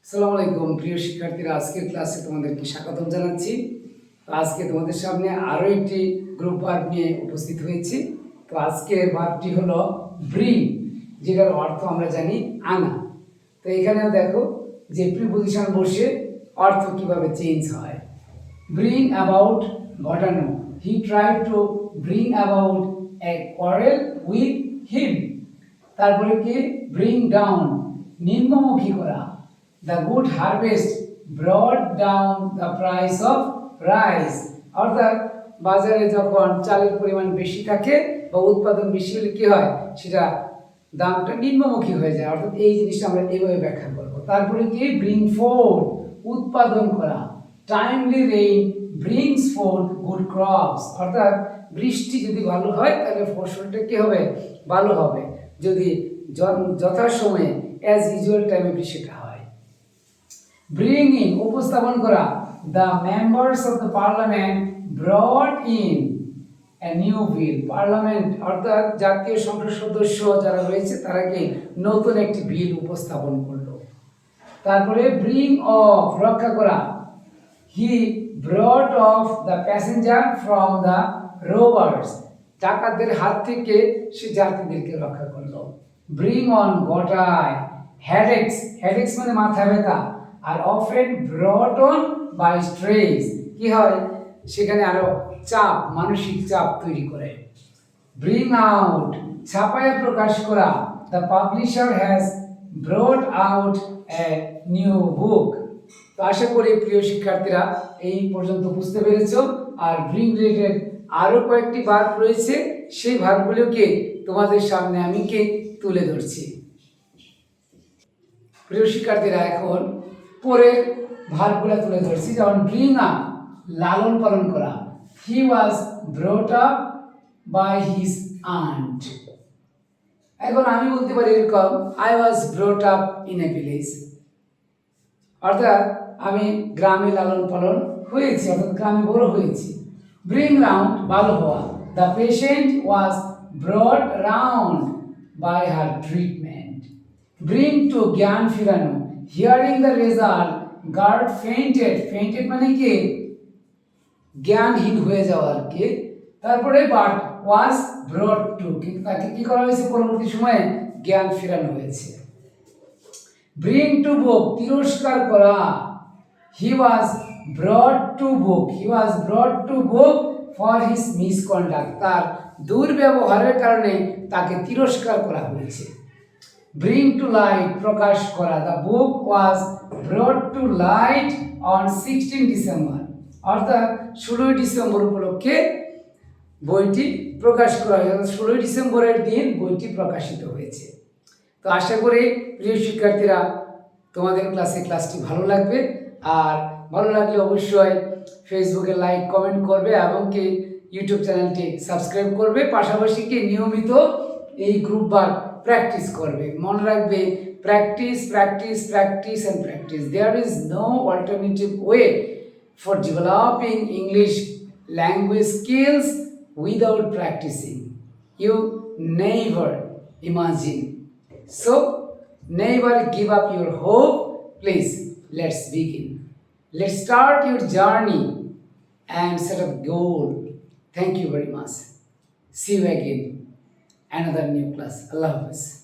আসসালামু আলাইকুম প্রিয় শিক্ষার্থীরা, আজকের ক্লাসে তোমাদেরকে স্বাগতম জানাচ্ছি। তো আজকে তোমাদের সামনে আরও একটি গ্রুপ ভার্ব নিয়ে উপস্থিত হয়েছি। তো আজকের ভার্বটি হলো ব্রিং, যেটার অর্থ আমরা জানি আনা। তো এখানেও দেখো যে প্রিপোজিশন বসে অর্থ কিভাবে চেঞ্জ হয়। ব্রিং অ্যাবাউট, ঘটানো। He tried to bring about a quarrel with him. তারপরে কি ব্রিং ডাউন, নিম্নমুখী করা। The good harvest brought down the price of rice. অর্থাৎ বাজারে যখন চালের পরিমাণ বেশি থাকে বা উৎপাদন বেশি হলে কি হয়, সেটা দামটা নিম্নমুখী হয়ে যায়। অর্থাৎ এই জিনিসটা আমরা এইভাবে ব্যাখ্যা করব। তারপরে কি ব্রিং ফোর্থ, উৎপাদন করা। Timely rain brings fourth good crops. অর্থাৎ বৃষ্টি যদি ভালো হয় তাহলে ফসলটা কি হবে, ভালো হবে। যদি যথাসময়ে অ্যাজ ইউজুয়াল টাইমে বৃষ্টিটা হয়। ব্রিং ইন, উপস্থাপন করা। The members of the parliament ব্রট in a new bill. Parliament অর্থাৎ জাতীয় সংসদ সদস্য যারা রয়েছে তারা কি নতুন একটি বিল উপস্থাপন করলো। তারপরে ব্রিং অফ, রক্ষা করা। He brought off the passenger from the robbers. ডাকাতদের হাত থেকে সে যাত্রীদেরকে রক্ষা করলো। ব্রিং অন, ঘটায়। হেডেক্স, হেডেক্স মানে মাথা ব্যথা। আর often brought on by stress, কি হয় সেখানে আরো চাপ, মানসিক চাপ তৈরি করে। ব্রিং আউট, ছাপায় প্রকাশ করা। The publisher has brought out a new book. তো আশা করি প্রিয় শিক্ষার্থীরা এই পর্যন্ত বুঝতে পেরেছো। আর ব্রিং রিলেটেড আরো কয়েকটি ভার্ব রয়েছে, সেই ভার্বগুলোকে তোমাদের সামনে আমি তুলে ধরছি। প্রিয় শিক্ষার্থীরা এখন পরের ভার্বগুলো তুলে ধরছি। যেমন ব্রিং আপ, লালন পালন করা। He was brought up by his aunt. এখন আমি বলতে পারি এরকম, I was brought up in a village. অর্থাৎ আমি গ্রামে লালন পালন হয়েছি, অর্থাৎ গ্রামে বড় হয়েছি। ব্রিং রাউন্ড, ভালো হওয়া। The patient was brought round by her treatment. Bring to, জ্ঞান ফিরানো। Hearing the result guard fainted, fainted মানে কি জ্ঞানহীন হয়ে যাওয়া আর কি। তারপরে বাট ওয়াজ ব্রট টু, কিন্তু তাকে কি করা হয়েছে, পরবর্তী সময়ে জ্ঞান ফিরানো হয়েছে। ব্রিং টু বুক, তিরস্কার করা। He was brought to book, he was brought to book for his misconduct, তার দুর্ব্যবহারের কারণে তাকে তিরস্কার করা হয়েছে। ব্রিং টু লাইট, প্রকাশ করা। The book was brought two light on 16 December. অর্থাৎ 16 ডিসেম্বর উপলক্ষে বইটি প্রকাশ করা হয়েছে। 16 ডিসেম্বরের দিন বইটি প্রকাশিত হয়েছে। তো আশা করি প্রিয় শিক্ষার্থীরা তোমাদের ক্লাসটি ভালো লাগবে। আর ভালো লাগলে অবশ্যই ফেসবুকে লাইক কমেন্ট করবে এবং কি ইউটিউব চ্যানেলটি সাবস্ক্রাইব করবে। পাশাপাশি কি নিয়মিত এই গ্রুপ ভার্ব প্র্যাকটিস করবে। মনে রাখবে, practice practice practice and practice. There is no alternative way for developing English language skills without practising. You never imagine. So, never give up your hope. Please, let's begin. Let's start your journey and set a goal. Thank you very much. See you again. Another new class. Allah Hafiz.